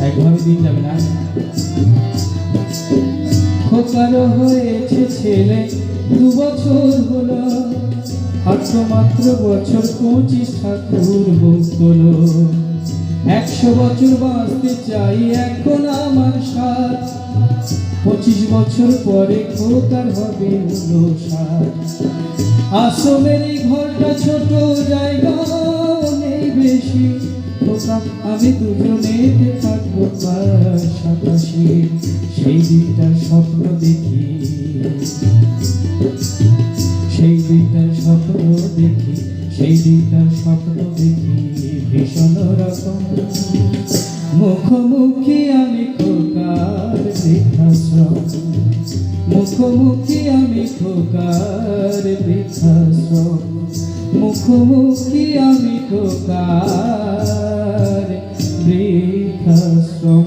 একভাবে দিন যাবে না। খোকার হয়েছে ছেলে 2 বছর হলো, মাত্র বছর 25 ঠাকুর ভক্তল। 100 বছর বাঁচতে চাই এখন আমার সাথ, 25 বছর পরে খোকার হবে 59। আশ্রমের এই ঘরটা ছোট, জায়গা নেই বেশি, আমি দুজনেতে থাকবো পাশাপাশি। সেই দিনটার স্বপ্ন দেখি, সেই দিনটার স্বপ্ন দেখি, সেই দিনটার স্বপ্ন দেখি ভীষণ রকম। মুখোমুখি আমি খোকার বৃদ্ধাশ্রম, মুখোমুখি আমি খোকার বৃদ্ধাশ্রম, মুখোমুখি আমি খোকার বৃদ্ধাশ্রম।